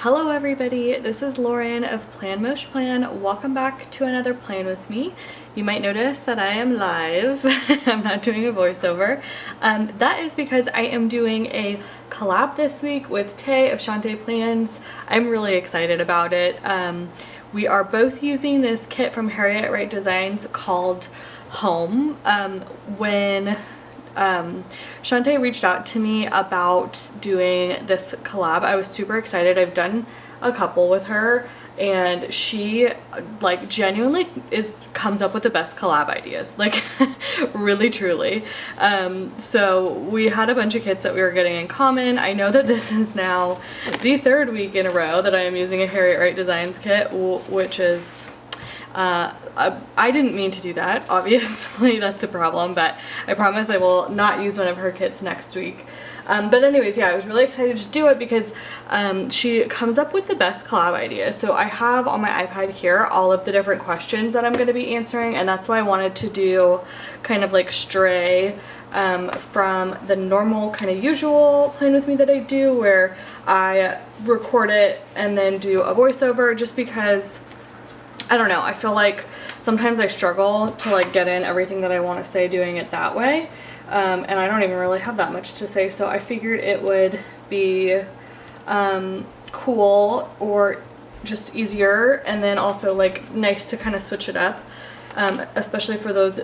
Hello everybody, this is Lauren of Plan Mosh Plan. Welcome back to another plan with me. You might notice that I am live. I'm not doing a voiceover. That is because I am doing a collab this week with Tay of ShawntePlans. I'm really excited about it. We are both using this kit from Harriet Wright Designs called Home. When Shante reached out to me about doing this collab, I was super excited. I've done a couple with her and she like genuinely comes up with the best collab ideas, like really truly. So we had a bunch of kits that we were getting in common. I know that this is now the third week in a row that I am using a Harriet Wright Designs kit, which is I didn't mean to do that, obviously. That's a problem, but I promise I will not use one of her kits next week. But anyways, yeah, I was really excited to do it because she comes up with the best collab ideas. So I have on my iPad here all of the different questions that I'm going to be answering, and that's why I wanted to do kind of like stray from the normal kind of usual plan with me that I do, where I record it and then do a voiceover, just because I don't know, I feel like sometimes I struggle to like get in everything that I want to say doing it that way, and I don't even really have that much to say, so I figured it would be cool or just easier, and then also like nice to kind of switch it up, especially for those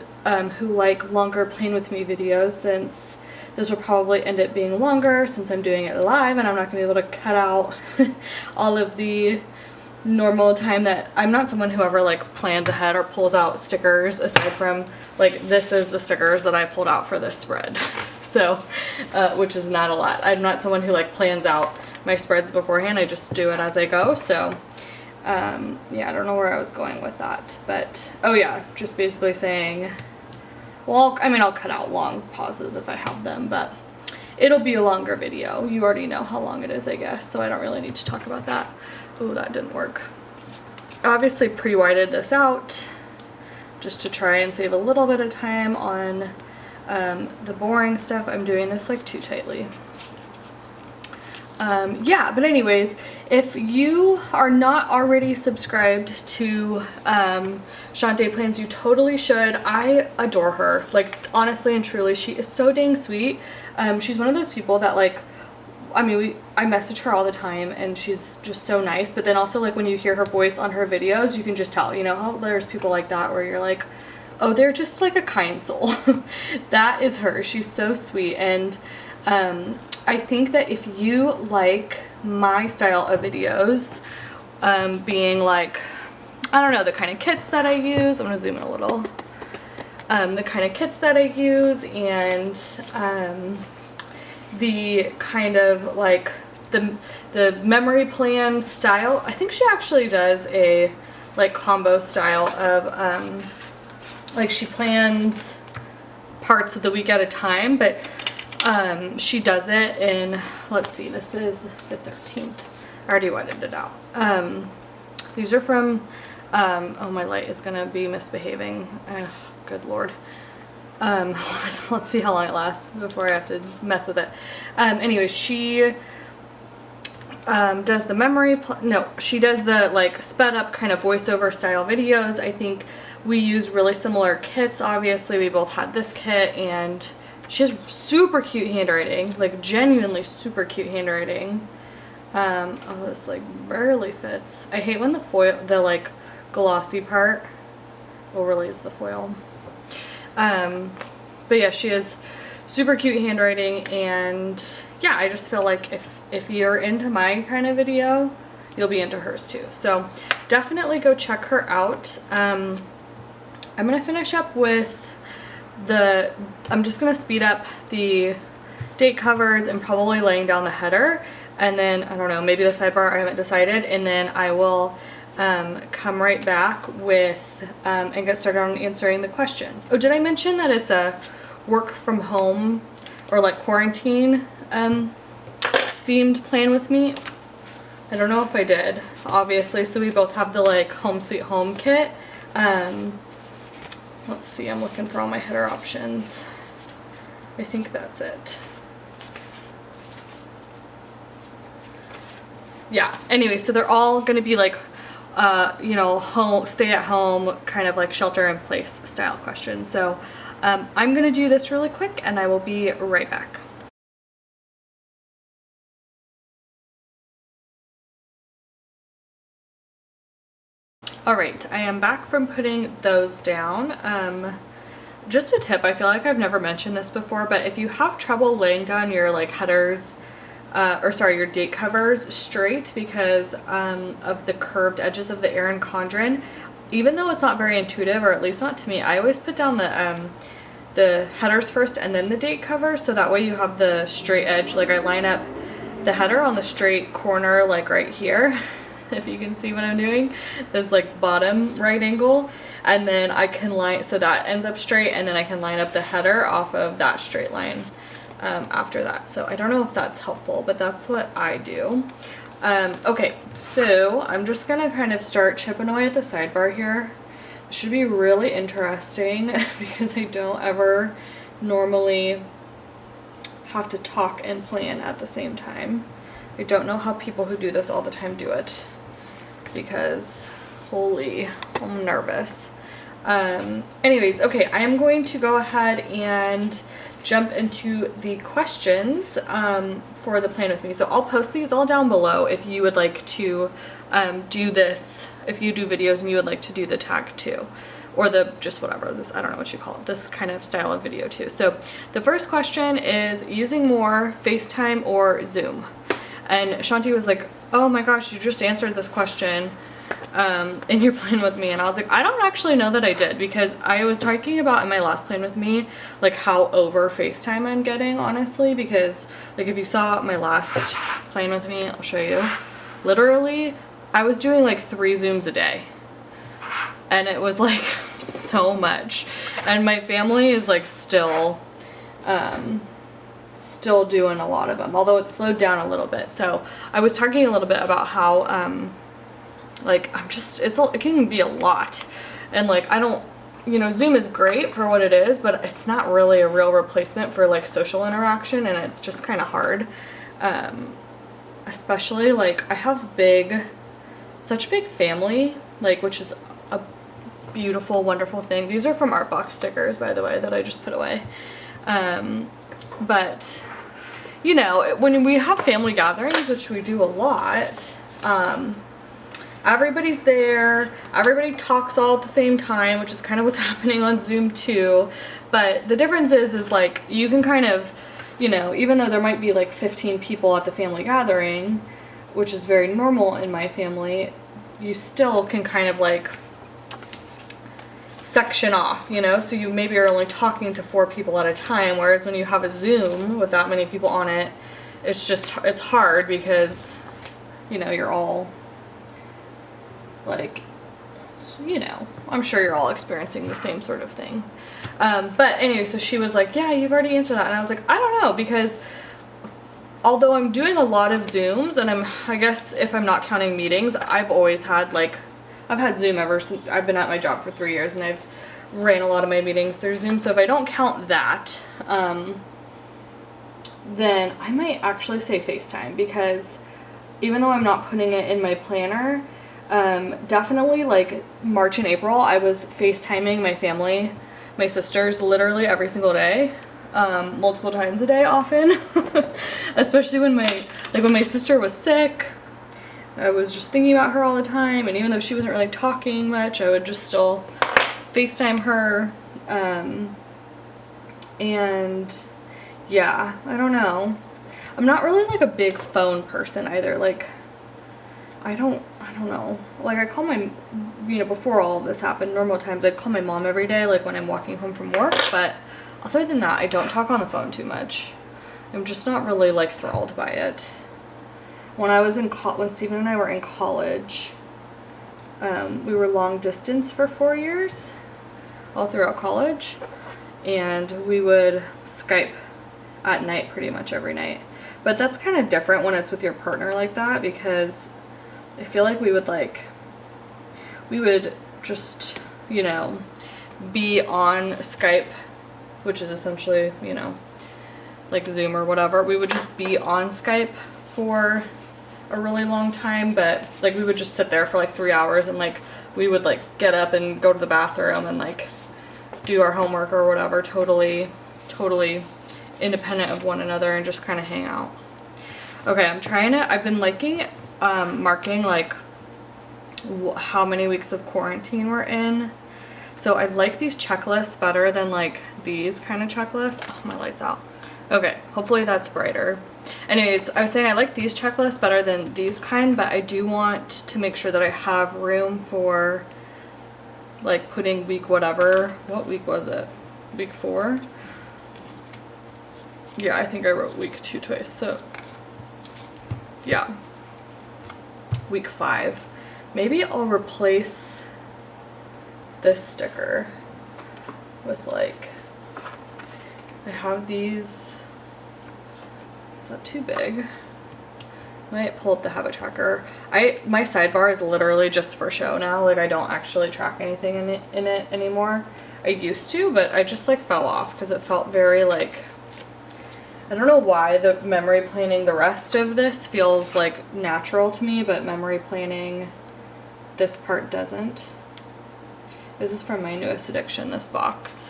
who like longer plan with me videos, since this will probably end up being longer since I'm doing it live and I'm not going to be able to cut out all of the normal time. That I'm not someone who ever like plans ahead or pulls out stickers, aside from like this is the stickers that I pulled out for this spread. So which is not a lot. I'm not someone who like plans out my spreads beforehand. I just do it as I go. So yeah, I don't know where I was going with that, but oh yeah, just basically saying, well, I mean, I'll cut out long pauses if I have them, but it'll be a longer video. You already know how long it is, I guess, so I don't really need to talk about that. Oh, that didn't work. Obviously pre-whited this out just to try and save a little bit of time on the boring stuff. I'm doing this like too tightly. Yeah, but anyways, if you are not already subscribed to ShawntePlans, you totally should. I adore her, like honestly and truly. She is so dang sweet. She's one of those people that like, I mean, I message her all the time and she's just so nice, but then also like when you hear her voice on her videos, you can just tell, you know how there's people like that where you're like, oh, they're just like a kind soul. That is her. She's so sweet. And I think that if you like my style of videos, being like, I don't know, the kind of kits that I use, I'm gonna zoom in a little, the kind of kits that I use, and the kind of like the memory plan style. I think she actually does a like combo style of like she plans parts of the week at a time, but she does it in, let's see, this is the 13th. I already whited it out. These are from oh, my light is gonna be misbehaving. Good lord. Let's see how long it lasts before I have to mess with it. Anyway, she does the memory, no, she does the like sped up kind of voiceover style videos. I think we use really similar kits. Obviously, we both had this kit, and she has super cute handwriting, like genuinely super cute handwriting. Oh, this like barely fits. I hate when the foil, the like glossy part overlays the foil. But yeah, she has super cute handwriting, and yeah, I just feel like if you're into my kind of video, you'll be into hers too. So definitely go check her out. I'm gonna finish up with I'm just gonna speed up the date covers and probably laying down the header, and then I don't know, maybe the sidebar, I haven't decided, and then I will come right back with and get started on answering the questions. Oh, did I mention that it's a work from home or like quarantine themed plan with me? I don't know if I did, obviously. So we both have the like home sweet home kit. Let's see, I'm looking for all my header options. I think that's it. yeah, anyway, so they're all gonna be like you know, home, stay at home, kind of like shelter in place style questions. So I'm gonna do this really quick and I will be right back. All right, I am back from putting those down. Just a tip, I feel like I've never mentioned this before, but if you have trouble laying down your like headers, or sorry, your date covers straight because of the curved edges of the Erin Condren, even though it's not very intuitive, or at least not to me, I always put down the headers first and then the date cover, so that way you have the straight edge. Like I line up the header on the straight corner, like right here, if you can see what I'm doing, this like bottom right angle, and then I can line, so that ends up straight, and then I can line up the header off of that straight line after that. So I don't know if that's helpful, but that's what I do. Okay, so I'm just gonna kind of start chipping away at the sidebar here. It should be really interesting because I don't ever normally have to talk and plan at the same time. I don't know how people who do this all the time do it, because holy, I'm nervous. Anyways, okay, I am going to go ahead and jump into the questions for the plan with me. So I'll post these all down below if you would like to do this, if you do videos and you would like to do the tag too, or the just whatever, this, I don't know what you call it, this kind of style of video too. So the first question is using more FaceTime or Zoom, and Shawnte was like, oh my gosh, you just answered this question in your plan with me. And I was like, I don't actually know that I did, because I was talking about in my last plan with me like how over FaceTime I'm getting, honestly, because like if you saw my last plan with me, I'll show you, literally I was doing like 3 Zooms a day, and it was like so much, and my family is like still doing a lot of them, although it's slowed down a little bit. So I was talking a little bit about how like I'm just, it can be a lot, and like I don't, you know, Zoom is great for what it is, but it's not really a real replacement for like social interaction, and it's just kind of hard, especially like I have such big family, like, which is a beautiful, wonderful thing. These are from Artbox stickers, by the way, that I just put away. But you know, when we have family gatherings, which we do a lot, everybody's there, everybody talks all at the same time, which is kind of what's happening on Zoom too. But the difference is like you can kind of, you know, even though there might be like 15 people at the family gathering, which is very normal in my family, you still can kind of like section off, you know, so you maybe are only talking to 4 people at a time, whereas when you have a Zoom with that many people on it, it's just, it's hard because, you know, you're all like, you know, I'm sure you're all experiencing the same sort of thing. But anyway, so she was like, yeah, you've already answered that, and I was like, I don't know, because although I'm doing a lot of Zooms, and I guess if I'm not counting meetings, I've always had like, I've had Zoom ever since I've been at my job for 3 years, and I've ran a lot of my meetings through Zoom. So if I don't count that, then I might actually say FaceTime, because even though I'm not putting it in my planner, definitely like March and April, I was FaceTiming my family, my sisters, literally every single day, multiple times a day often, especially when my sister was sick. I was just thinking about her all the time, and even though she wasn't really talking much, I would just still FaceTime her, and yeah, I don't know. I'm not really like a big phone person either. Like, I don't know. Like, I call my, you know, before all of this happened, normal times, I'd call my mom every day, like when I'm walking home from work, but other than that, I don't talk on the phone too much. I'm just not really like thrilled by it. When I was when Steven and I were in college, we were long distance for 4 years, all throughout college, and we would Skype at night pretty much every night. But that's kind of different when it's with your partner like that, because I feel like we would just, you know, be on Skype, which is essentially, you know, like Zoom or whatever. We would just be on Skype for a really long time, but like we would just sit there for like 3 hours, and like we would like get up and go to the bathroom and like do our homework or whatever, totally independent of one another, and just kind of hang out. Okay, I've been liking marking like how many weeks of quarantine we're in. So I like these checklists better than like these kind of checklists. Oh, my light's out. Okay, hopefully that's brighter. Anyways, I was saying I like these checklists better than these kind, but I do want to make sure that I have room for like putting week whatever. What week was it? Week 4? Yeah, I think I wrote week 2 twice, so yeah. Week 5. Maybe I'll replace this sticker with like, I have these, it's not too big. I might pull up the habit tracker. My sidebar is literally just for show now. Like I don't actually track anything in it anymore. I used to, but I just like fell off because it felt very like, I don't know why the memory planning the rest of this feels like natural to me, but memory planning this part doesn't. This is from my newest addiction, this box.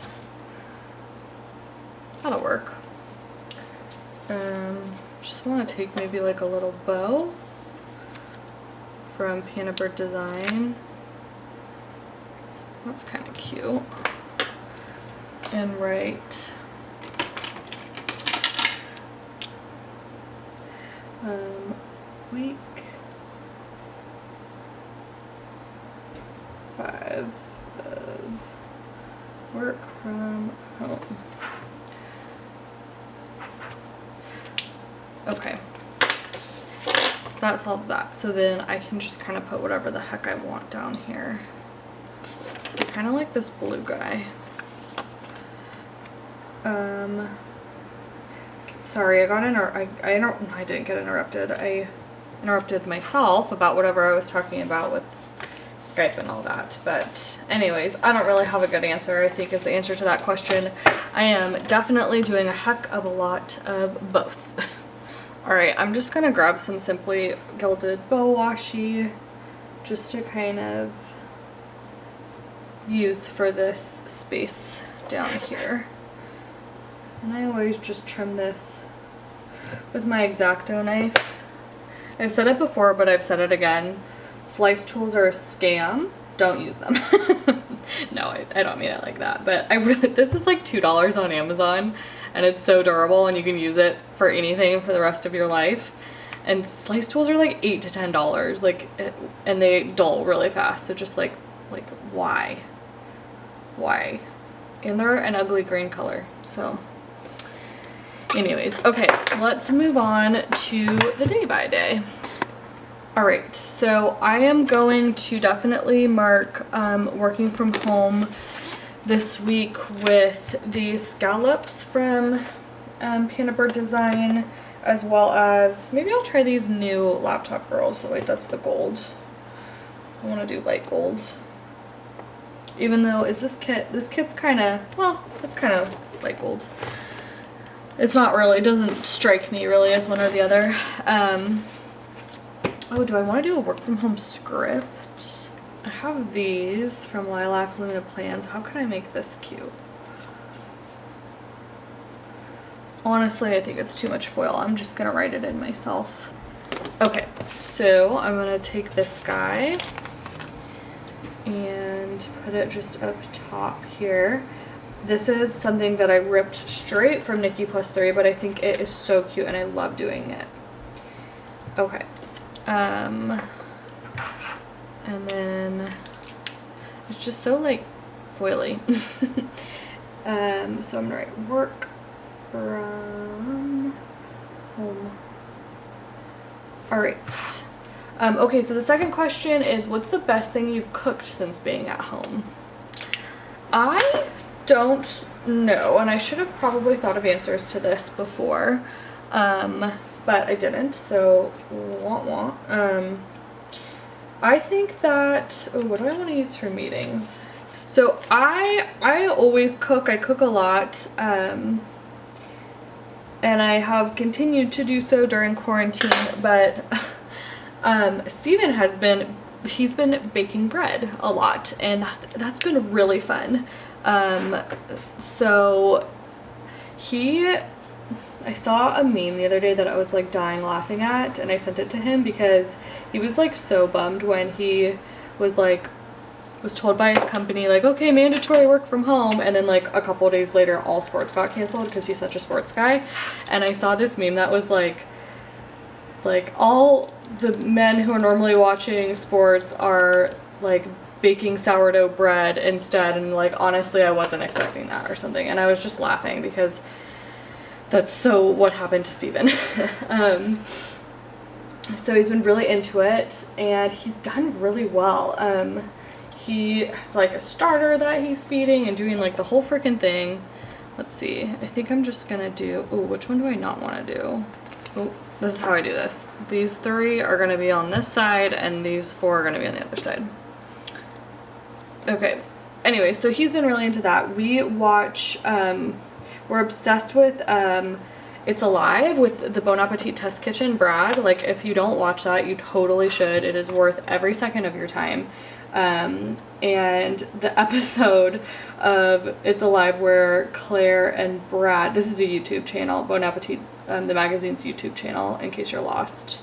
That'll work. Just want to take maybe like a little bow from Piano Bird Design. That's kind of cute. And write week 5 of work from home. Okay, that solves that. So then I can just kind of put whatever the heck I want down here. I kind of like this blue guy. Sorry, I didn't get interrupted. I interrupted myself about whatever I was talking about with Skype and all that. But anyways, I don't really have a good answer, I think, is the answer to that question. I am definitely doing a heck of a lot of both. Alright, I'm just gonna grab some Simply Gilded bow washi just to kind of use for this space down here. And I always just trim this with my X-Acto knife. I've said it before, but I've said it again. Slice tools are a scam. Don't use them. No, I don't mean it like that. But this is like $2 on Amazon, and it's so durable, and you can use it for anything for the rest of your life. And slice tools are like $8 to $10, like, and they dull really fast. So just like why? And they're an ugly green color. So anyways, okay, let's move on to the day by day. Alright, so I am going to definitely mark working from home this week with these scallops from Piano Bird Design, as well as maybe I'll try these new laptop girls. Wait, that's the gold. I want to do light gold. Even though this kit's kind of, well, it's kind of light gold. It's not really, it doesn't strike me really as one or the other. Oh, do I want to do a work from home script? I have these from Lilac Luna Plans. How can I make this cute? Honestly, I think it's too much foil. I'm just gonna write it in myself. Okay, so I'm gonna take this guy and put it just up top here. This is something that I ripped straight from Nikki Plus 3, but I think it is so cute and I love doing it. Okay. And then it's just so like foily. So I'm gonna write work from home. Alright. Okay, so the second question is, what's the best thing you've cooked since being at home? I don't know, and I should have probably thought of answers to this before, but I didn't, so wah. I think that, oh, what do I want to use for meetings? So I always cook. I cook a lot, and I have continued to do so during quarantine, but Steven he's been baking bread a lot, and that's been really fun. So I saw a meme the other day that I was like dying laughing at, and I sent it to him because he was like so bummed when he was told by his company like, okay, mandatory work from home, and then like a couple of days later all sports got canceled because he's such a sports guy. And I saw this meme that was like all the men who are normally watching sports are like baking sourdough bread instead, and like honestly I wasn't expecting that or something, and I was just laughing because that's so what happened to Steven. So he's been really into it and he's done really well. He has like a starter that he's feeding and doing like the whole freaking thing. Let's see, I think I'm just gonna do, oh, which one do I not want to do? Oh, this is how I do this. These 3 are gonna be on this side and these 4 are gonna be on the other side. Okay, anyway, so he's been really into that. We watch, we're obsessed with It's Alive with the Bon Appetit Test Kitchen, Brad. Like, if you don't watch that, you totally should. It is worth every second of your time. And the episode of It's Alive where Claire and Brad, this is a YouTube channel, Bon Appetit, the magazine's YouTube channel, in case you're lost.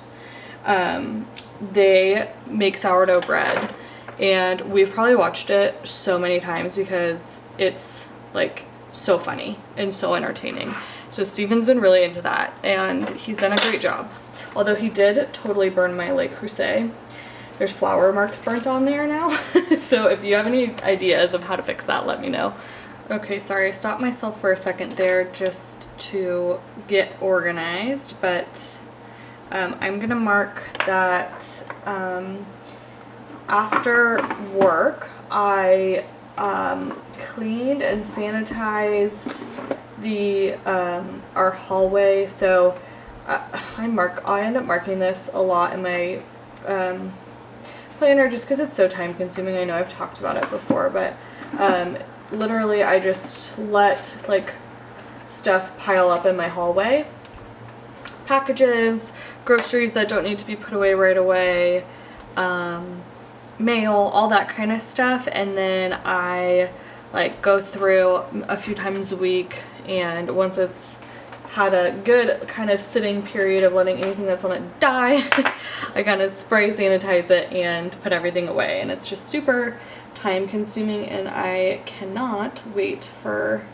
They make sourdough bread, and we've probably watched it so many times because it's like so funny and so entertaining. So Steven's been really into that, and he's done a great job. Although he did totally burn my Le Creuset. There's flour marks burnt on there now. So if you have any ideas of how to fix that, let me know. Okay, sorry, I stopped myself for a second there just to get organized, but I'm gonna mark that after work I cleaned and sanitized the our hallway. So I end up marking this a lot in my planner just because it's so time consuming. I know I've talked about it before, but literally I just let like stuff pile up in my hallway. Packages, groceries that don't need to be put away right away, mail, all that kind of stuff. And then I like go through a few times a week, and once it's had a good kind of sitting period of letting anything that's on it die, I kind of spray sanitize it and put everything away. And it's just super time consuming, and I cannot wait for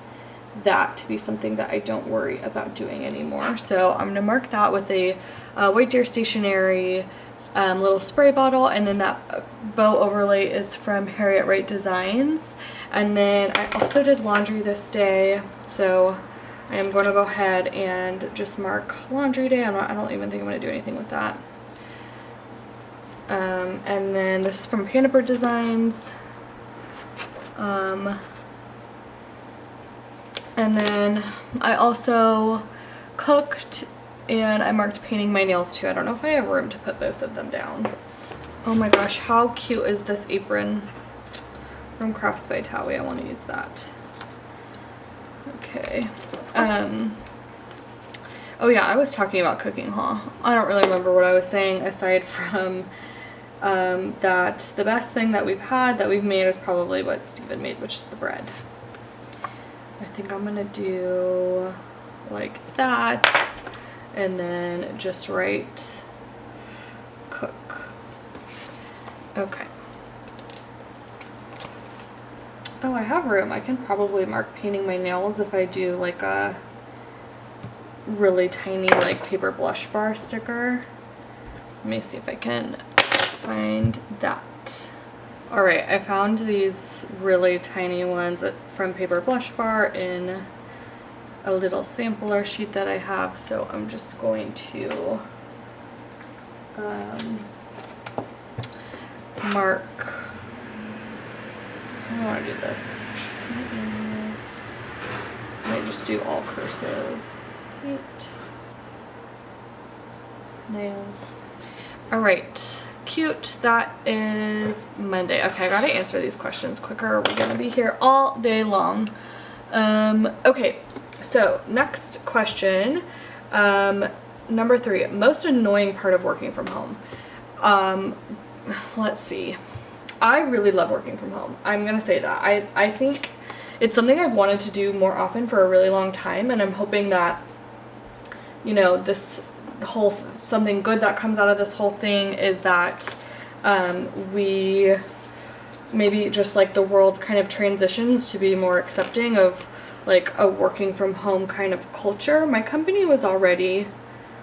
that to be something that I don't worry about doing anymore. So I'm gonna mark that with a White Deer Stationery little spray bottle, and then that bow overlay is from Harriet Wright Designs. And then I also did laundry this day, so I am going to go ahead and just mark laundry day. I don't even think I'm going to do anything with that. And then this is from Panda Bird Designs. And then I also cooked, and I marked painting my nails too. I don't know if I have room to put both of them down. Oh my gosh, how cute is this apron from Crafts by Towie? I want to use that. Okay. Oh yeah, I was talking about cooking, huh? I don't really remember what I was saying aside from that the best thing that we've made is probably what Steven made, which is the bread. I think I'm gonna do like that, and then just write cook. Okay. Oh, I have room. I can probably mark painting my nails if I do like a really tiny like paper blush bar sticker. Let me see if I can find that. Alright, I found these really tiny ones from Paper Blush Bar in a little sampler sheet that I have, so I'm just going to mark. I don't want to do this. I might just do all cursive. Right. Nails. Alright. Cute. That is Monday. Okay, I gotta answer these questions quicker. We're gonna be here all day long. Okay, so next question. Number 3, most annoying part of working from home. Let's see. I really love working from home. I'm gonna say that. I think it's something I've wanted to do more often for a really long time, and I'm hoping that, you know, this whole something good that comes out of this whole thing is that we maybe just like the world kind of transitions to be more accepting of like a working from home kind of culture. My company was already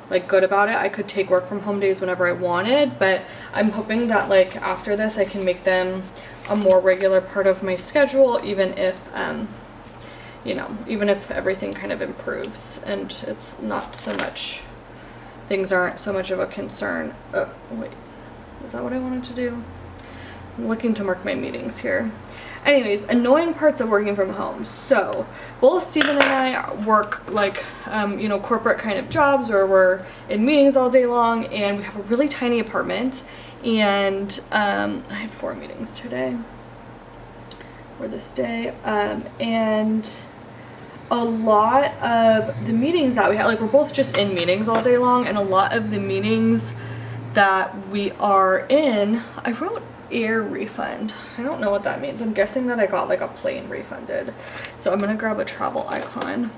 like good about it. I could take work from home days whenever I wanted, but I'm hoping that like after this I can make them a more regular part of my schedule, even if you know, even if everything kind of improves and it's not so much, things aren't so much of a concern. Oh wait, is that what I wanted to do? I'm looking to mark my meetings here. Anyways, annoying parts of working from home. So both Steven and I work like, you know, corporate kind of jobs where we're in meetings all day long, and we have a really tiny apartment. And I had 4 meetings today or this day. And a lot of the meetings that we have, like we're both just in meetings all day long, and a lot of the meetings that we are in, I wrote air refund. I don't know what that means. I'm guessing that I got like a plane refunded. So I'm gonna grab a travel icon.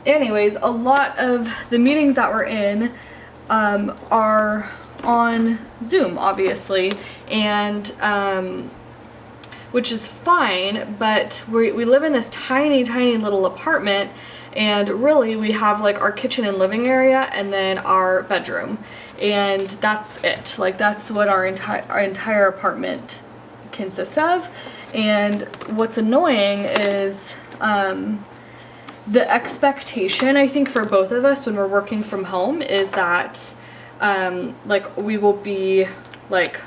Anyways, a lot of the meetings that we're in are on Zoom, obviously, and which is fine, but we live in this tiny little apartment, and really we have like our kitchen and living area and then our bedroom, and that's it. Like that's what our entire apartment consists of. And what's annoying is the expectation, I think, for both of us when we're working from home is that like we will be like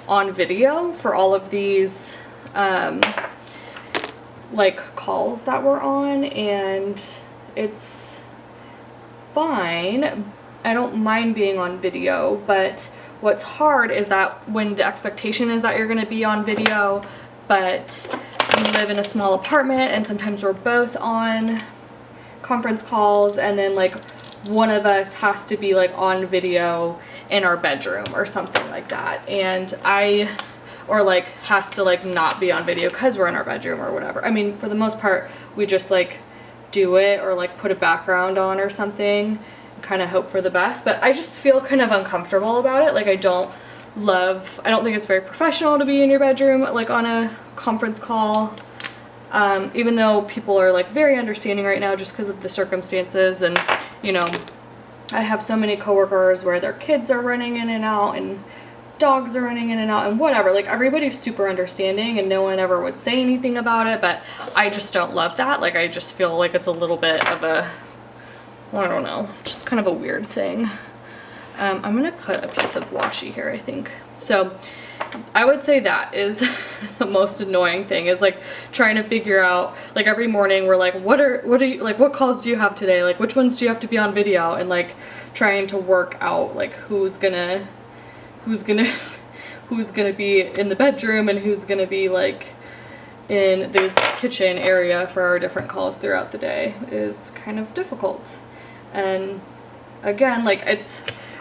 on video for all of these like calls that we're on, and it's fine. I don't mind being on video, but what's hard is that when the expectation is that you're going to be on video, but we live in a small apartment and sometimes we're both on conference calls, and then like one of us has to be like on video in our bedroom or something like that, and or like has to like not be on video because we're in our bedroom or whatever. I mean, for the most part we just like do it or like put a background on or something, kind of hope for the best, but I just feel kind of uncomfortable about it. Like I don't think it's very professional to be in your bedroom like on a conference call, even though people are like very understanding right now just because of the circumstances. And you know, I have so many coworkers where their kids are running in and out and dogs are running in and out and whatever, like everybody's super understanding and no one ever would say anything about it, but I just don't love that. Like I just feel like it's a little bit of a, I don't know, just kind of a weird thing. I'm gonna put a piece of washi here, I think. So I would say that is the most annoying thing, is like trying to figure out, like every morning we're like, what are you, like what calls do you have today, like which ones do you have to be on video, and like trying to work out like who's gonna be in the bedroom and who's gonna be like in the kitchen area for our different calls throughout the day is kind of difficult. And again, like it's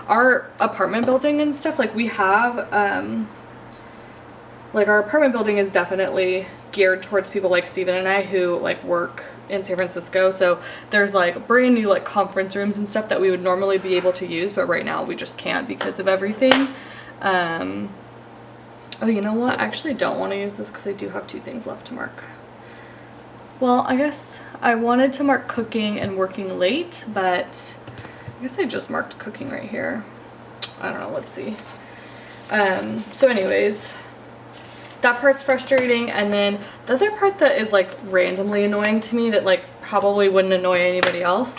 our apartment building and stuff, like we have like our apartment building is definitely geared towards people like Steven and I who like work in San Francisco, so there's like brand new like conference rooms and stuff that we would normally be able to use, but right now we just can't because of everything. Oh, you know what? I actually don't want to use this because I do have 2 things left to mark. Well, I guess I wanted to mark cooking and working late, but I guess I just marked cooking right here. I don't know, let's see. So anyways, that part's frustrating, and then the other part that is like randomly annoying to me that like probably wouldn't annoy anybody else,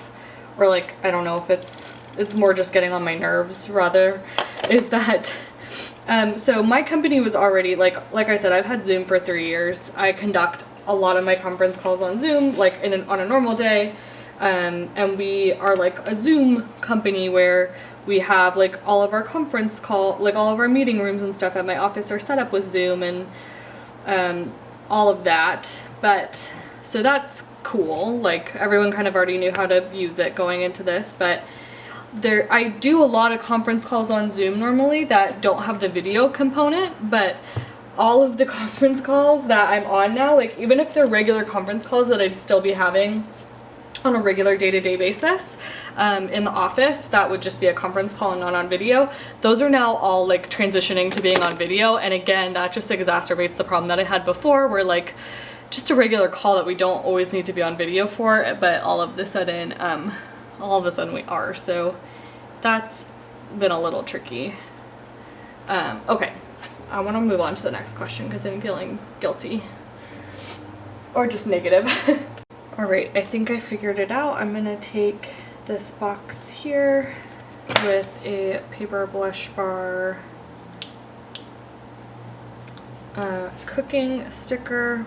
or like I don't know if it's more just getting on my nerves rather, is that so my company was already like I said, I've had Zoom for 3 years. I conduct a lot of my conference calls on Zoom like on a normal day, and we are like a Zoom company where we have like all of our conference call, like all of our meeting rooms and stuff at my office are set up with Zoom and all of that. But so that's cool, like everyone kind of already knew how to use it going into this, but I do a lot of conference calls on Zoom normally that don't have the video component, but all of the conference calls that I'm on now, like even if they're regular conference calls that I'd still be having on a regular day-to-day basis in the office, that would just be a conference call and not on video. Those are now all like transitioning to being on video, and again, that just exacerbates the problem that I had before, where like just a regular call that we don't always need to be on video for, but all of a sudden we are. So that's been a little tricky. Okay, I want to move on to the next question because I'm feeling guilty or just negative. All right, I think I figured it out. I'm gonna take this box here with a paper blush bar, cooking sticker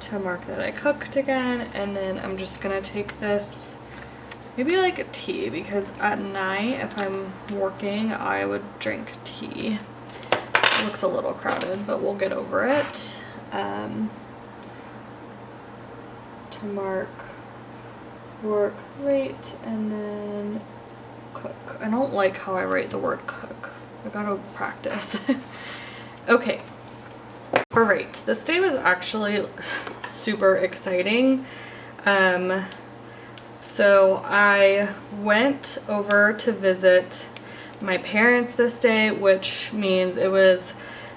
to mark that I cooked again, and then I'm just gonna take this, maybe like a tea, because at night if I'm working I would drink tea. It looks a little crowded, but we'll get over it. To mark work late and then cook. I don't like how I write the word cook. I gotta practice. Okay. Alright, this day was actually super exciting. So I went over to visit my parents this day, which means it was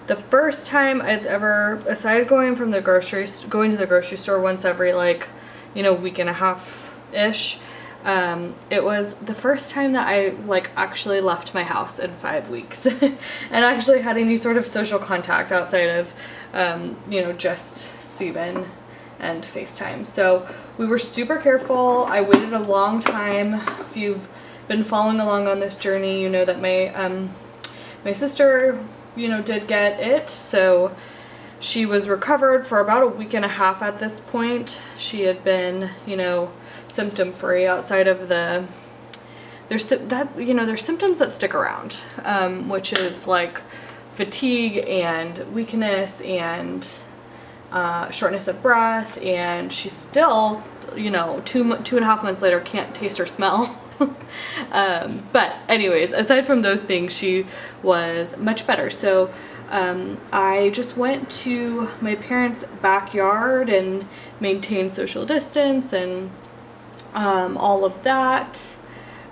the first time I'd ever, aside going to the grocery store once every like, you know, week and a half ish, it was the first time that I like actually left my house in 5 weeks and actually had any sort of social contact outside of you know, just Steven and FaceTime. So we were super careful. I waited a long time. If you've been following along on this journey, you know that my sister, you know, did get it. So she was recovered for about a week and a half at this point. She had been, you know, symptom free outside of there's symptoms that stick around, which is like fatigue and weakness and shortness of breath, and she still, you know, two and a half months later can't taste or smell. But anyways, aside from those things, she was much better. So I just went to my parents' backyard and maintained social distance and all of that,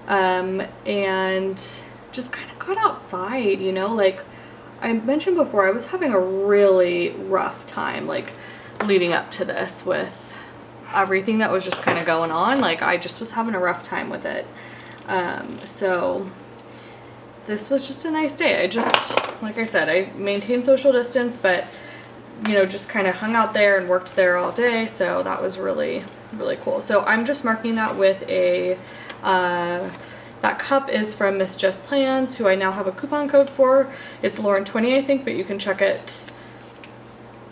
and just kind of got outside, you know, like I mentioned before, I was having a really rough time like leading up to this with everything that was just kind of going on. Like I just was having a rough time with it. So this was just a nice day. I just, like I said, I maintained social distance, but you know, just kind of hung out there and worked there all day. So that was really, really cool. So I'm just marking that with a, that cup is from Miss Just Plans, who I now have a coupon code for. It's Lauren20, I think, but you can check it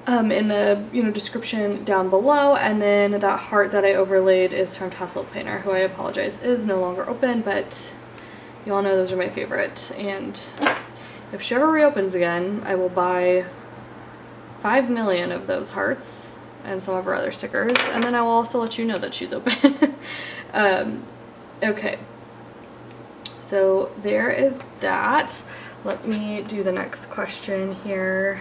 in the, you know, description down below. And then that heart that I overlaid is from Tasseled Planner, who I apologize is no longer open, but you all know those are my favorite. And if she ever reopens again, I will buy 5 million of those hearts and some of her other stickers, and then I will also let you know that she's open. Okay. So there is that. Let me do the next question here.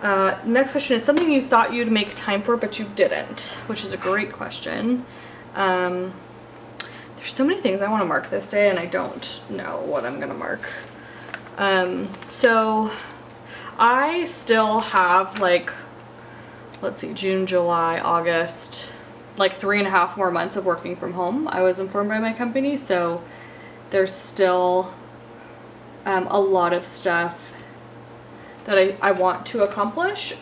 Next question is something you thought you'd make time for but you didn't, which is a great question. There's so many things I want to mark this day and I don't know what I'm gonna mark. So I still have like, let's see, June, July, August, like 3.5 more months of working from home. I was informed by my company, so there's still a lot of stuff that I want to accomplish.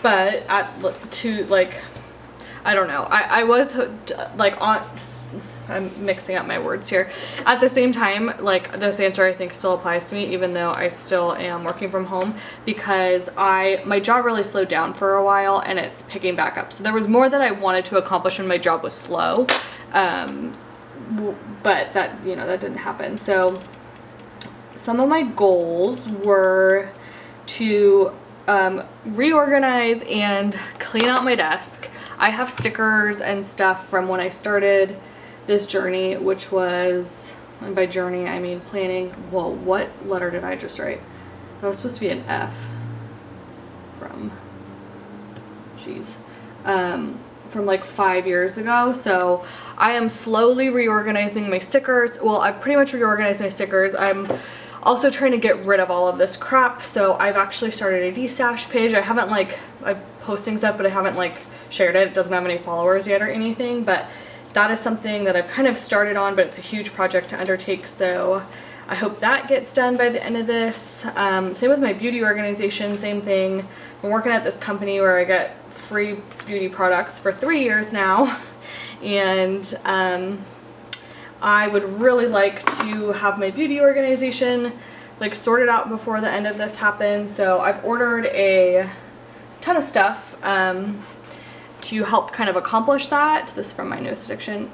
But I don't know. I was like I'm mixing up my words here. At the same time, like this answer I think still applies to me, even though I still am working from home, because my job really slowed down for a while and it's picking back up. So there was more that I wanted to accomplish when my job was slow, but that, you know, that didn't happen. So some of my goals were to reorganize and clean out my desk. I have stickers and stuff from when I started this journey, which was, and by journey I mean planning. Whoa, what letter did I just write? That was supposed to be an F from, jeez, from like 5 years ago. So I am slowly reorganizing my stickers. Well, I've pretty much reorganized my stickers. I'm also trying to get rid of all of this crap. So I've actually started a destash page. I haven't like, I'm posting stuff, but I haven't like shared it. It doesn't have any followers yet or anything, but that is something that I've kind of started on, but it's a huge project to undertake. So I hope that gets done by the end of this. Same with my beauty organization, same thing. I'm working at this company where I get free beauty products for 3 years now. And I would really like to have my beauty organization like sorted out before the end of this happens. So I've ordered a ton of stuff to help kind of accomplish that. This is from my nose addiction.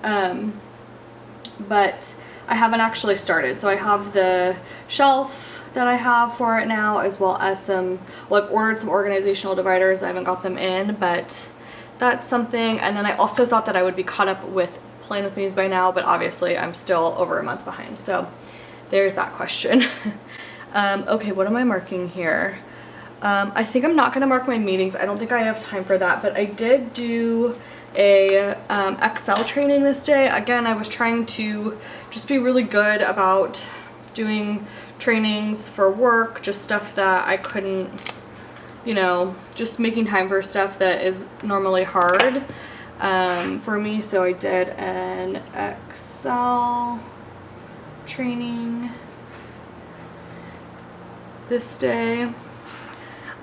But I haven't actually started. So I have the shelf that I have for it now, as well as some, well, I've ordered some organizational dividers. I haven't got them in, but that's something. And then I also thought that I would be caught up with Plan With Me's by now, but obviously I'm still over a month behind. So there's that question. Okay, what am I marking here? I think I'm not going to mark my meetings. I don't think I have time for that, but I did do a Excel training this day. Again, I was trying to just be really good about doing trainings for work, just stuff that I couldn't, you know, just making time for stuff that is normally hard for me. So I did an Excel training this day.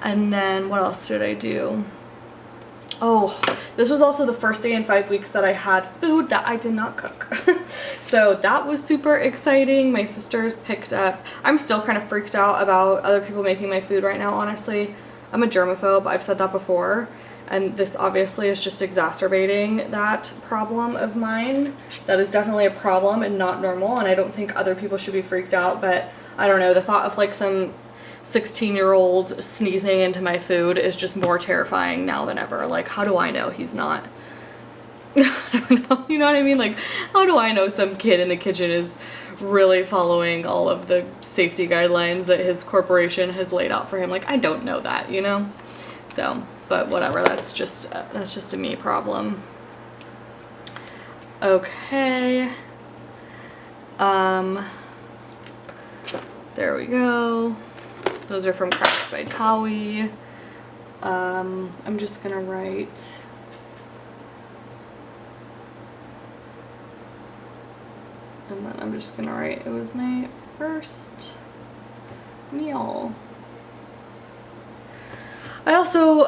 And then what else did I do? Oh, this was also the first day in 5 weeks that I had food that I did not cook. So that was super exciting. My sisters picked up. I'm still kind of freaked out about other people making my food right now, honestly. I'm a germaphobe, I've said that before. And this obviously is just exacerbating that problem of mine. That is definitely a problem and not normal, and I don't think other people should be freaked out, but I don't know, the thought of like some 16-year-old sneezing into my food is just more terrifying now than ever. Like, how do I know he's not? I don't know, you know what I mean? Like, how do I know some kid in the kitchen is really following all of the safety guidelines that his corporation has laid out for him? Like, I don't know that, you know? So, but whatever, that's just a me problem. Okay. There we go. Those are from Crafts by Towie. I'm just gonna write and then I'm just gonna write, it was my first meal. I also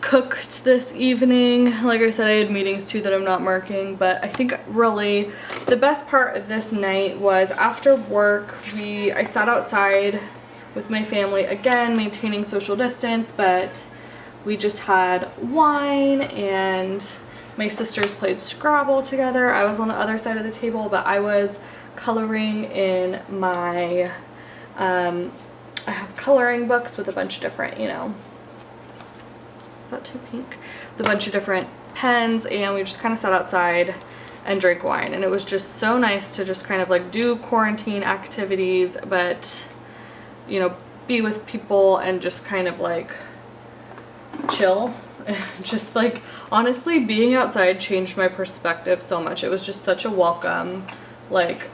cooked this evening. Like I said, I had meetings too that I'm not marking, but I think really the best part of this night was after work, I sat outside with my family, again maintaining social distance, but we just had wine and my sisters played Scrabble together. I was on the other side of the table, but I was coloring in my I have coloring books with a bunch of different, you know, is that too pink? With a bunch of different pens, and we just kind of sat outside and drank wine, and it was just so nice to just kind of like do quarantine activities, but you know, be with people and just kind of like chill. Just like, honestly, being outside changed my perspective so much. It was just such a welcome like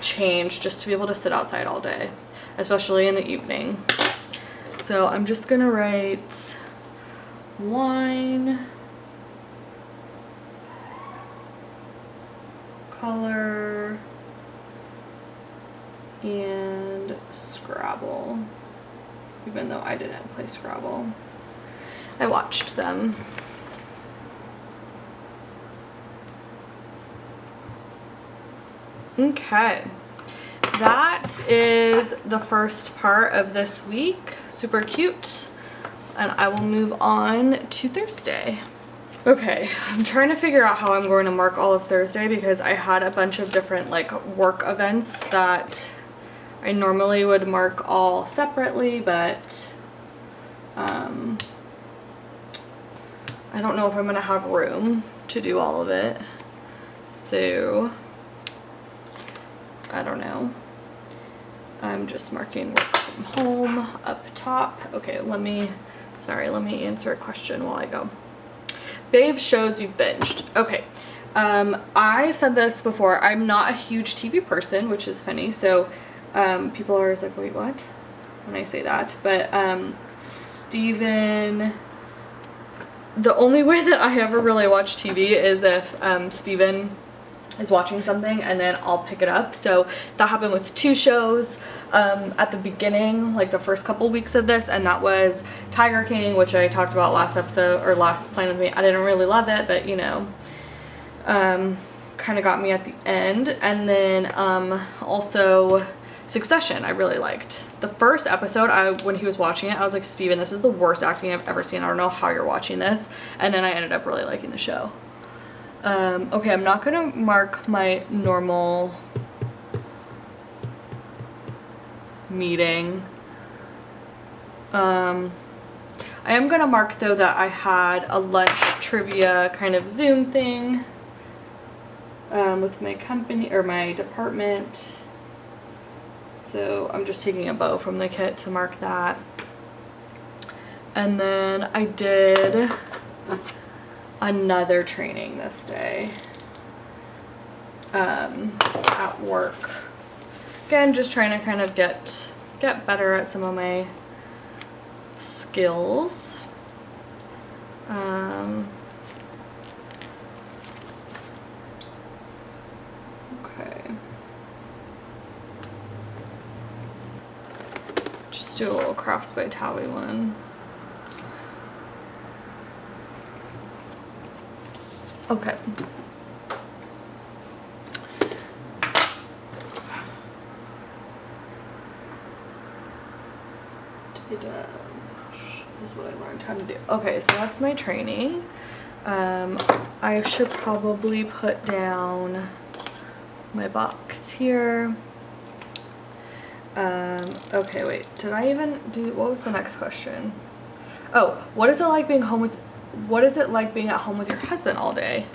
change just to be able to sit outside all day, especially in the evening. So I'm just gonna write wine, color, and Scrabble, even though I didn't play Scrabble. I watched them. Okay, that is the first part of this week. Super cute. And I will move on to Thursday. Okay, I'm trying to figure out how I'm going to mark all of Thursday because I had a bunch of different like work events that I normally would mark all separately, but I don't know if I'm gonna have room to do all of it. So I don't know. I'm just marking work from home up top. Okay, let me answer a question while I go. Fave shows you've binged. Okay, I've said this before. I'm not a huge TV person, which is funny. So people are always like, wait, what? When I say that. But Steven, the only way that I ever really watch TV is if Steven is watching something and then I'll pick it up. So that happened with 2 shows at the beginning, like the first couple weeks of this, and that was Tiger King, which I talked about last episode or last Plan With Me. I didn't really love it, but you know, kind of got me at the end. And then also Succession I really liked. The first episode, when he was watching it, I was like, Steven, this is the worst acting I've ever seen. I don't know how you're watching this. And then I ended up really liking the show. Okay, I'm not gonna mark my normal meeting. I am gonna mark though that I had a lunch trivia kind of Zoom thing with my company or my department. So I'm just taking a bow from the kit to mark that. And then I did another training this day at work. Again, just trying to kind of get better at some of my skills. Okay. Just do a little Crafts by Towie one. Okay. Is what I learned how to do. Okay, so that's my training. I should probably put down my box here. Okay, wait, did I even do, what was the next question? Oh, what is it like being at home with your husband all day?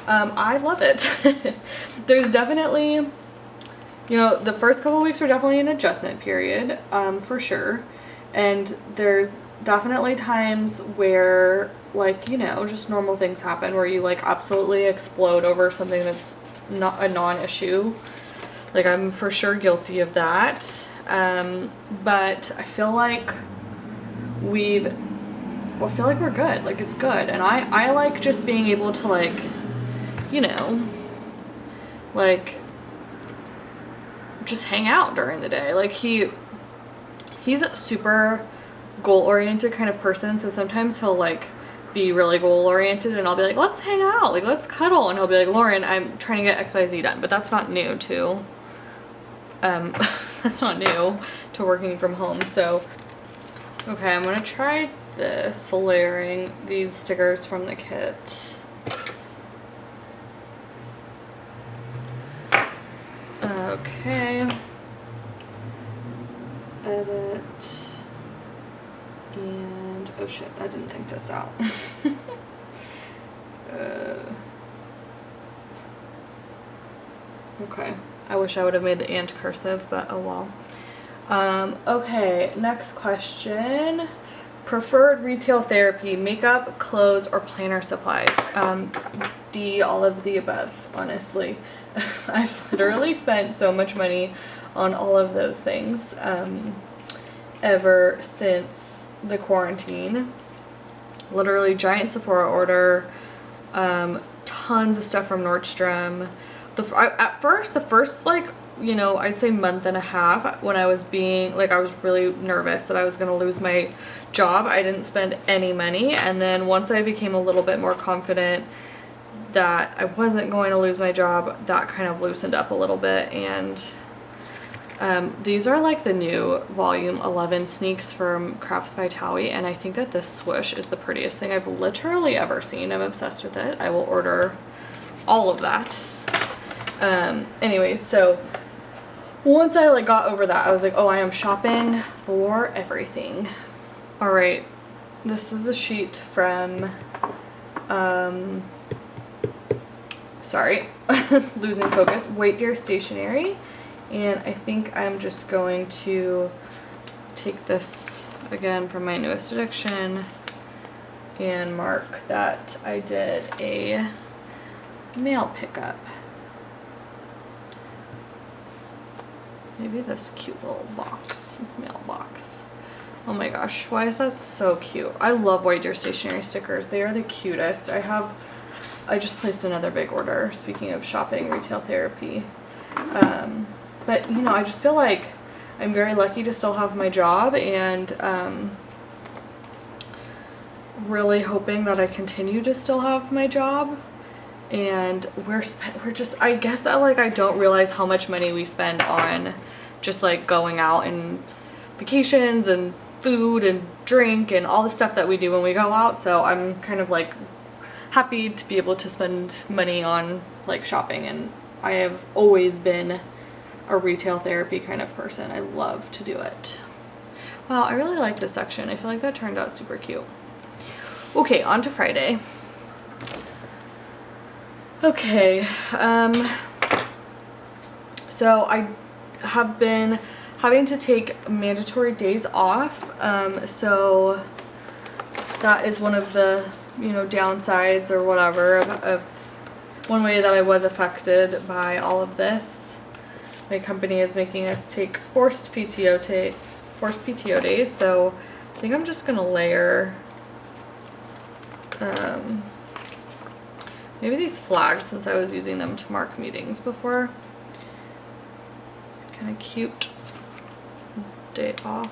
I love it. There's definitely, you know, the first couple of weeks were definitely an adjustment period, for sure. And there's definitely times where, like, you know, just normal things happen where you like absolutely explode over something that's not a non-issue. Like, I'm for sure guilty of that. But I feel like we're good. Like, it's good. And I like just being able to, like, you know, like, just hang out during the day. Like, he's a super goal-oriented kind of person, so sometimes he'll like be really goal-oriented and I'll be like, let's hang out, like let's cuddle, and he'll be like, Lauren, I'm trying to get XYZ done. But that's not new to that's not new to working from home. So okay, I'm gonna try this, layering these stickers from the kit. Okay, edit, and oh shit, I didn't think this out. Okay, I wish I would have made the and cursive, but oh well. Okay, next question. Preferred retail therapy, makeup, clothes, or planner supplies? D, all of the above, honestly. I've literally spent so much money on all of those things ever since the quarantine. Literally giant Sephora order, tons of stuff from Nordstrom. At first, the first, like, you know, I'd say month and a half, when I was I was really nervous that I was gonna lose my job, I didn't spend any money. And then once I became a little bit more confident that I wasn't going to lose my job, that kind of loosened up a little bit. And these are like the new volume 11 sneaks from Crafts by Towie, and I think that this swoosh is the prettiest thing I've literally ever seen. I'm obsessed with it. I will order all of that. Anyways, so once I like got over that, I was like, oh, I am shopping for everything. All right, this is a sheet from sorry, losing focus, White Deer Stationery. And I think I'm just going to take this again from my newest addiction and mark that I did a mail pickup. Maybe this cute little box, mailbox. Oh my gosh, why is that so cute? I love White Deer Stationery stickers. They are the cutest. I just placed another big order, speaking of shopping, retail therapy. But you know, I just feel like I'm very lucky to still have my job, and really hoping that I continue to still have my job. And we're just, I guess I don't realize how much money we spend on just like going out and vacations and food and drink and all the stuff that we do when we go out. So I'm kind of like happy to be able to spend money on like shopping, and I have always been a retail therapy kind of person. I love to do it. Wow, I really like this section. I feel like that turned out super cute. Okay, on to Friday. Okay, so I have been having to take mandatory days off, so that is one of the, you know, downsides or whatever of one way that I was affected by all of this. My company is making us take forced PTO days, so I think I'm just gonna layer maybe these flags, since I was using them to mark meetings before. Kind of cute day off.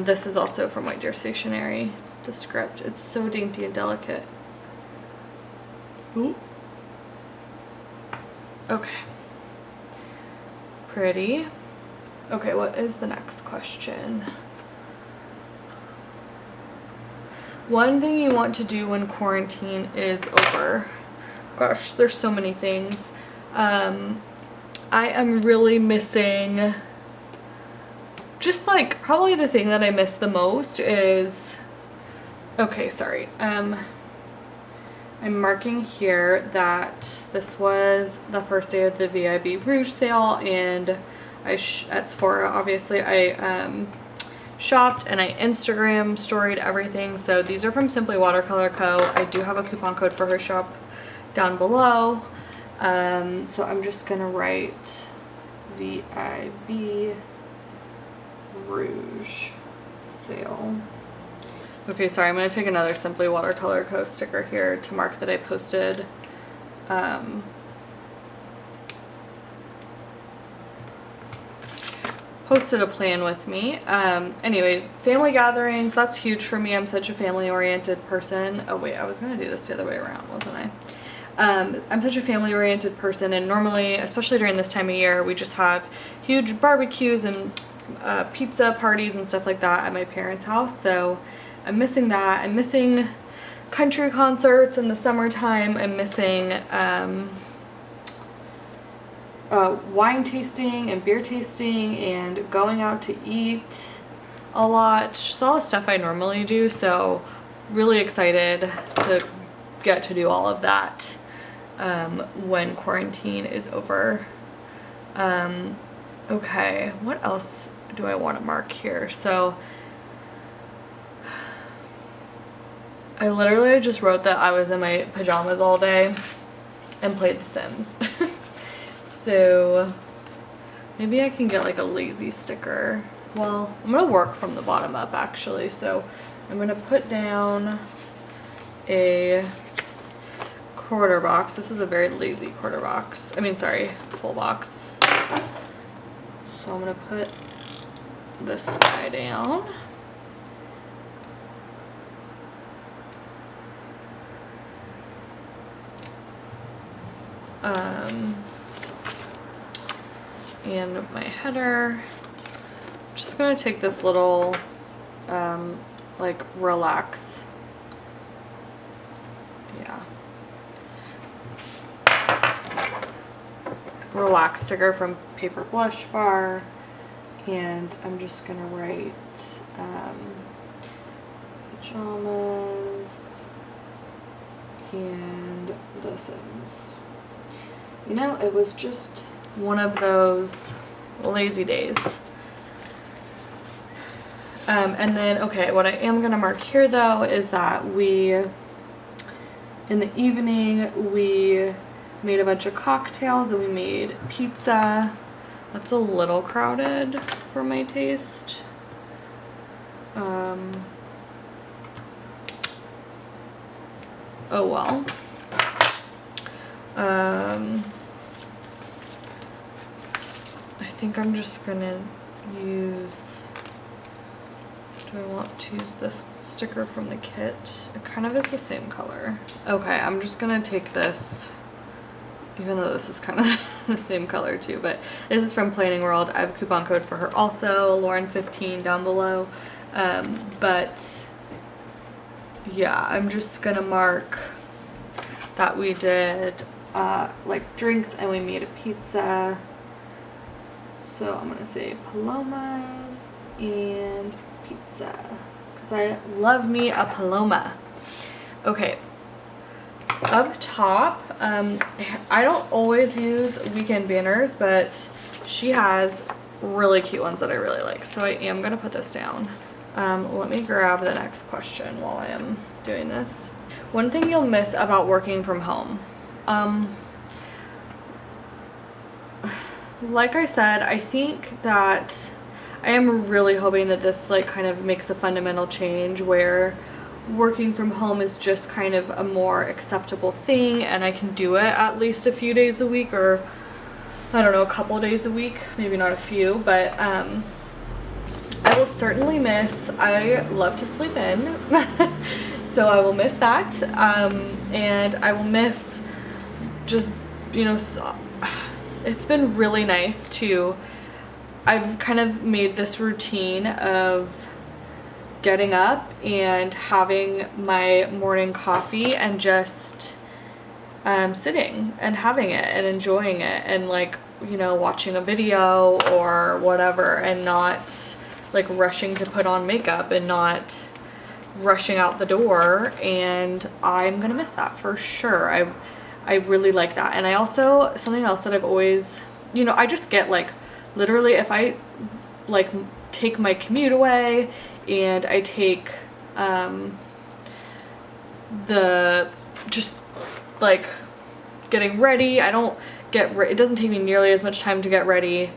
This is also from White Deer Stationery, the script. It's so dainty and delicate. Ooh. Okay. Pretty. Okay, what is the next question? One thing you want to do when quarantine is over. Gosh, there's so many things. I am really missing, just like probably the thing that I miss the most is, okay, sorry. I'm marking here that this was the first day of the VIB Rouge sale, and at Sephora, obviously, I shopped and I Instagram storied everything. So these are from Simply Watercolor Co. I do have a coupon code for her shop down below. So I'm just gonna write VIB Rouge sale. Okay, sorry, I'm gonna take another Simply Watercolor Co. sticker here to mark that I posted a plan with me. Anyways, family gatherings, that's huge for me. I'm such a family oriented person. Oh wait, I was gonna do this the other way around, wasn't I? I'm such a family oriented person, and normally, especially during this time of year, we just have huge barbecues and pizza parties and stuff like that at my parents' house. So I'm missing that. I'm missing country concerts in the summertime. I'm missing wine tasting and beer tasting and going out to eat a lot. Just all the stuff I normally do. So really excited to get to do all of that when quarantine is over. Okay, what else do I want to mark here? So I literally just wrote that I was in my pajamas all day and played The Sims. So maybe I can get like a lazy sticker. Well, I'm gonna work from the bottom up actually. So I'm gonna put down a quarter box. This is a very lazy quarter box. I mean, sorry, full box. So I'm gonna put this guy down. And my header. Just gonna take this little like relax, relax sticker from Paper Blush Bar, and I'm just gonna write pajamas and The Sims. You know, it was just one of those lazy days. And then, okay, what I am gonna mark here though is that in the evening, we made a bunch of cocktails and we made pizza. That's a little crowded for my taste. Oh well. I think I'm just gonna use, do I want to use this sticker from the kit? It kind of is the same color. Okay, I'm just gonna take this, even though this is kind of the same color too, but this is from Planning World. I have a coupon code for her also, Lauren15 down below. But yeah, I'm just gonna mark that we did like drinks and we made a pizza. So I'm gonna say palomas and pizza because I love me a paloma. Okay, up top, I don't always use weekend banners, but she has really cute ones that I really like, so I am gonna put this down. Let me grab the next question while I am doing this. One thing you'll miss about working from home. Like I said, I think that I am really hoping that this like kind of makes a fundamental change where working from home is just kind of a more acceptable thing and I can do it at least a few days a week, or I don't know, a couple days a week, maybe not a few, but I will certainly miss, I love to sleep in, so I will miss that, and I will miss just, you know, it's been really nice to, I've kind of made this routine of getting up and having my morning coffee and just sitting and having it and enjoying it and like, you know, watching a video or whatever, and not like rushing to put on makeup and not rushing out the door. And I'm gonna miss that for sure. I really like that. And I also, something else that I've always, you know, I just get like literally if I like take my commute away and I take the just like getting ready, I don't get it doesn't take me nearly as much time to get ready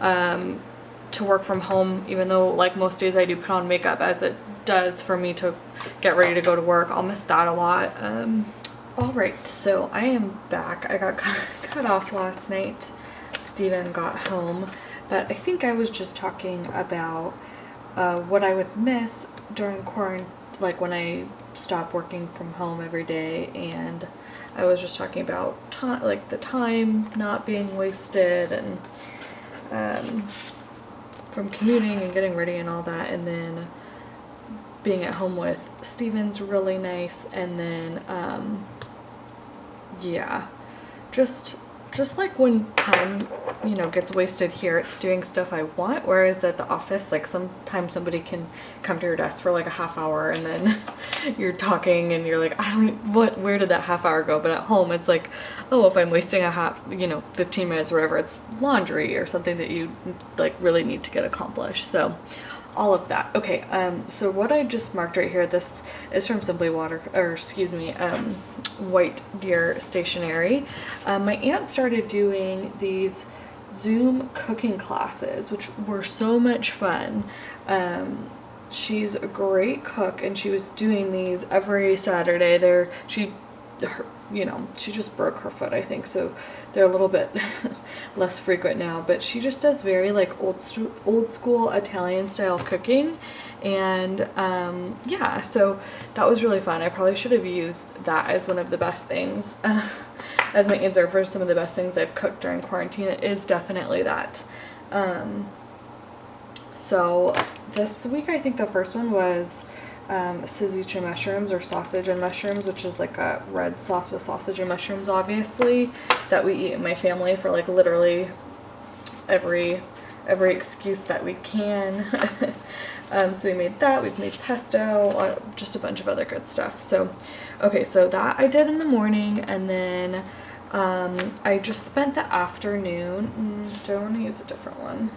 to work from home, even though like most days I do put on makeup, as it does for me to get ready to go to work. I'll miss that a lot. All right, so I am back. I got cut off last night. Steven got home, but I think I was just talking about what I would miss during quarantine, like when I stopped working from home every day, and I was just talking about time, like the time not being wasted, and from commuting and getting ready and all that, and then being at home with Steven's really nice, and then yeah, just like when time, you know, gets wasted here, it's doing stuff I want, whereas at the office, like sometimes somebody can come to your desk for like a half hour and then you're talking and you're like, where did that half hour go? But at home it's like, oh, if I'm wasting a 15 minutes or whatever, it's laundry or something that you like really need to get accomplished. So all of that. Okay, so what I just marked right here, this is from Simply Water, or excuse me, White Deer Stationery. My aunt started doing these Zoom cooking classes, which were so much fun. She's a great cook, and she was doing these every Saturday. She just broke her foot, I think, so they're a little bit less frequent now, but she just does very like old school Italian style cooking, and yeah, so that was really fun. I probably should have used that as one of the best things as my answer for some of the best things I've cooked during quarantine. It is definitely that. So this week I think the first one was Ceviche mushrooms, or sausage and mushrooms, which is like a red sauce with sausage and mushrooms, obviously, that we eat in my family for like literally every excuse that we can. So we made that, we've made pesto, just a bunch of other good stuff. So, okay, so that I did in the morning, and then I just spent the afternoon, do I want to use a different one?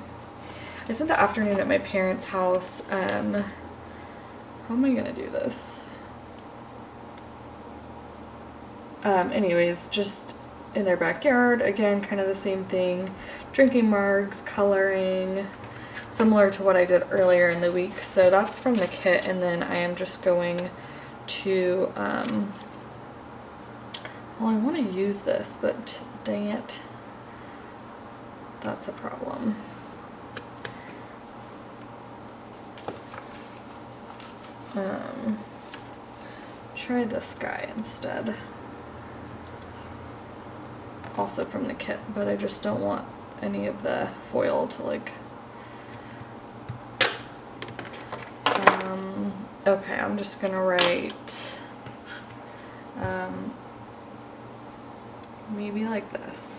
I spent the afternoon at my parents' house. How am I gonna do this? Anyways, just in their backyard, again, kind of the same thing, drinking mugs, coloring, similar to what I did earlier in the week. So that's from the kit, and then I am just going to, well, I want to use this, but dang it, that's a problem. Try this guy instead. Also from the kit, but I just don't want any of the foil to like, okay, I'm just gonna write, maybe like this,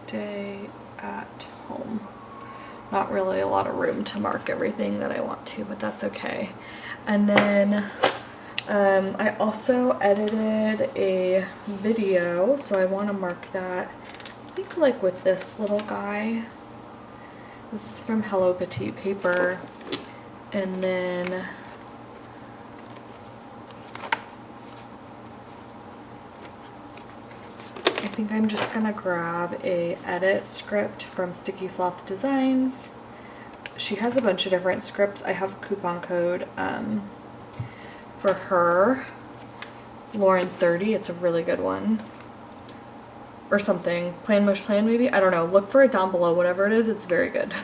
stay at home. Not really a lot of room to mark everything that I want to, but that's okay. And then I also edited a video, so I want to mark that, I think like with this little guy. This is from Hello Petite Paper. And then I think I'm just gonna grab a edit script from Sticky Sloth Designs. She has a bunch of different scripts. I have a coupon code for her, Lauren 30. It's a really good one, or something. Plan Mush Plan, maybe, I don't know, look for it down below. Whatever it is, it's very good.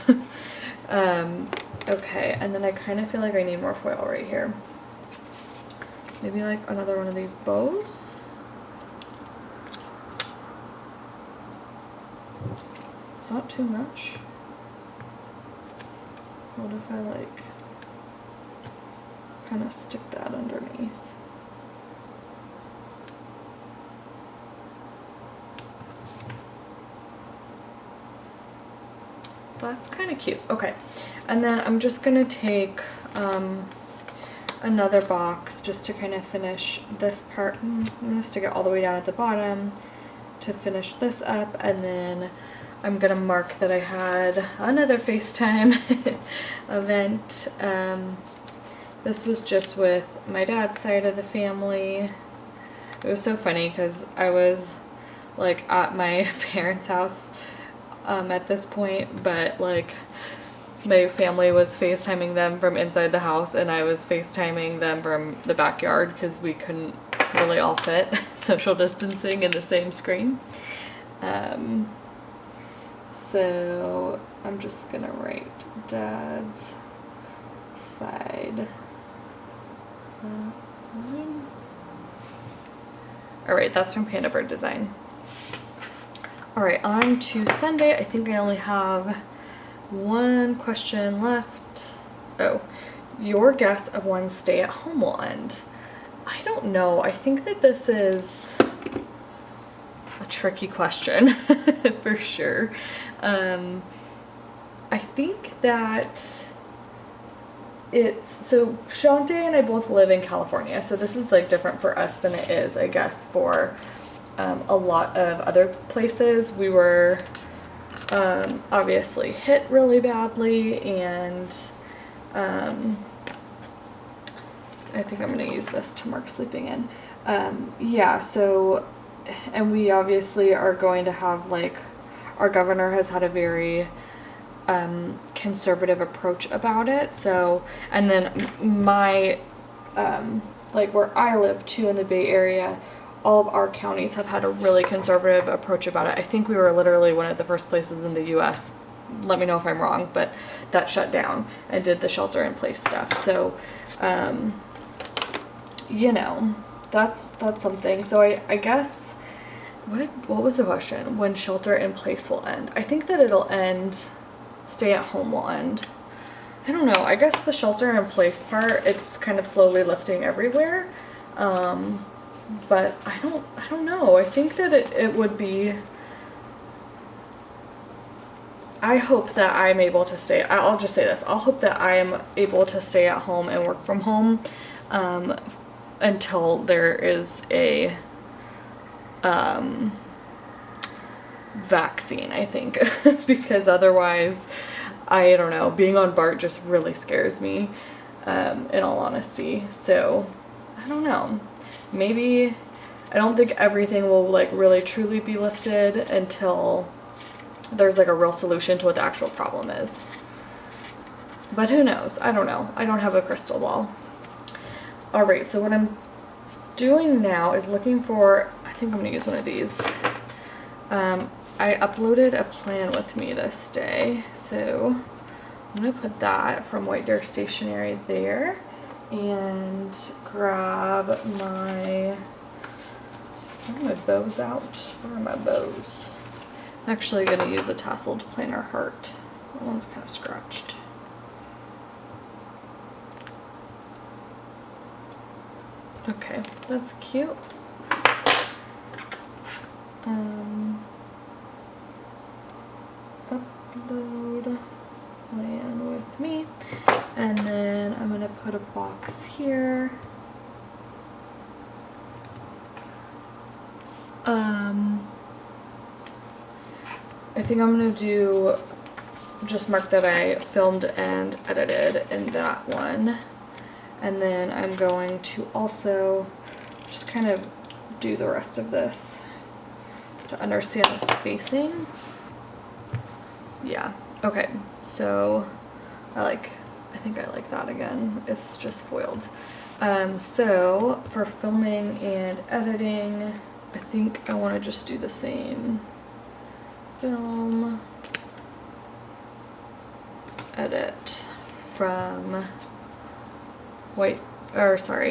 Okay, and then I kind of feel like I need more foil right here. Maybe like another one of these bows. It's not too much. What if I like kind of stick that underneath? That's kind of cute. Okay, and then I'm just gonna take another box just to kind of finish this part. I'm gonna stick it all the way down at the bottom to finish this up, and then I'm gonna mark that I had another FaceTime event. This was just with my dad's side of the family. It was so funny because I was like at my parents' house at this point, but like my family was FaceTiming them from inside the house, and I was FaceTiming them from the backyard because we couldn't really all fit social distancing in the same screen. So I'm just gonna write dad's side. Alright, that's from Panda Bird Design. Alright, on to Sunday. I think I only have one question left. Oh, your guess of when stay at home will end. I don't know. I think that this is a tricky question for sure. I think that it's, so Shawnte and I both live in California, so this is like different for us than it is, I guess, for a lot of other places. We were obviously hit really badly, and I think I'm going to use this to mark sleeping in. Yeah, so, and we obviously are going to have, like, our governor has had a very conservative approach about it. So, and then my, like where I live too in the Bay Area, all of our counties have had a really conservative approach about it. I think we were literally one of the first places in the US, let me know if I'm wrong, but that shut down and did the shelter in place stuff. So, you know, that's something. So I guess, what was the question? When shelter in place will end? I think that it'll end, stay at home will end. I don't know. I guess the shelter in place part, it's kind of slowly lifting everywhere. But I don't know. I think that it would be, I hope that I'm able to stay, I'll just say this, I'll hope that I am able to stay at home and work from home until there is a vaccine, I think, because otherwise, I don't know, being on BART just really scares me, in all honesty. So I don't know, maybe, I don't think everything will like really truly be lifted until there's like a real solution to what the actual problem is. But who knows? I don't know. I don't have a crystal ball. Alright, so what I'm doing now is looking for, I think I'm going to use one of these. I uploaded a plan with me this day, so I'm going to put that from White Deer Stationery there and grab my, where are my bows out? Where are my bows? I'm actually going to use a tasseled planner heart. That one's kind of scratched. Okay, that's cute. Upload plan with me, and then I'm gonna put a box here. I think I'm gonna do just mark that I filmed and edited in that one. And then I'm going to also just kind of do the rest of this to understand the spacing. Yeah, okay, so I think I like that again. It's just foiled. So for filming and editing, I think I want to just do the same. Film, edit from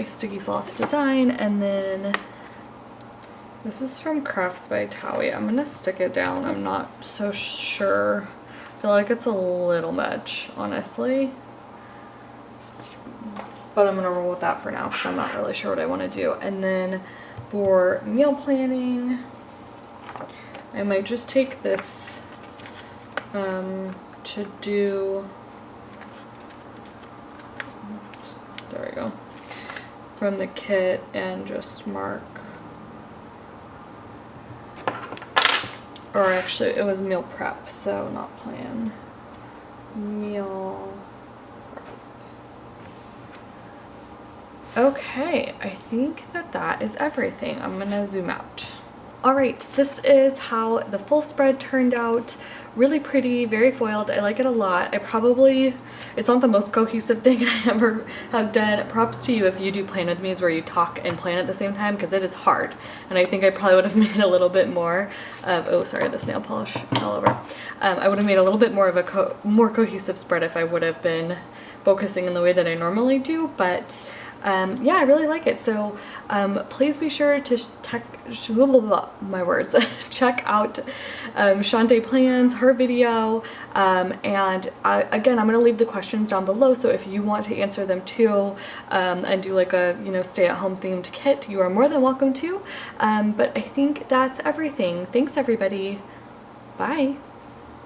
Sticky Sloth Design, and then this is from Crafts by Towie. I'm gonna stick it down. I'm not so sure. I feel like it's a little much, honestly. But I'm gonna roll with that for now because I'm not really sure what I want to do. And then for meal planning, I might just take this to do, there we go, from the kit and just mark, or actually it was meal prep, so not plan, meal prep. Okay, I think that is everything. I'm gonna zoom out. Alright, this is how the full spread turned out. Really pretty, very foiled. I like it a lot. It's not the most cohesive thing I ever have done. Props to you if you do plan with me is where you talk and plan at the same time, because it is hard. And I think I probably would have made a little bit more of, oh sorry, this nail polish fell over. I would have made a little bit more of a more cohesive spread if I would have been focusing in the way that I normally do, but yeah, I really like it. So please be sure to check out ShawntePlans, her video, and again, I'm going to leave the questions down below, so if you want to answer them too, and do like a, you know, stay-at-home themed kit, you are more than welcome to. But I think that's everything. Thanks everybody. Bye.